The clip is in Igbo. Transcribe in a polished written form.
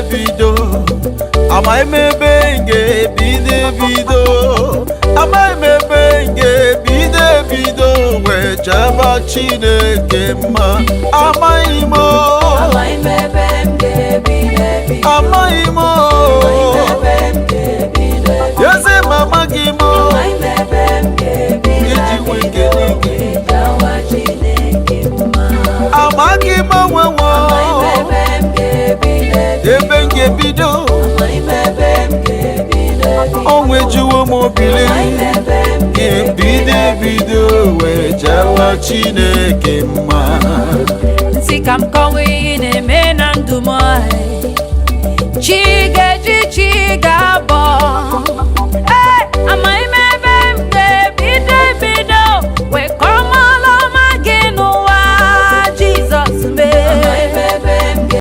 bido amaghị m ebe m ga-ebido amaghị m ebe m ga-ebido wee chaba Chineke mma amaghị m eze m amaghị m iji nwee ike amaghị m onwewo ebe m ga-ebido onwe juwo m obili ga-ebido wee jawa Chineke mma si ka m kọwa ihe na-eme na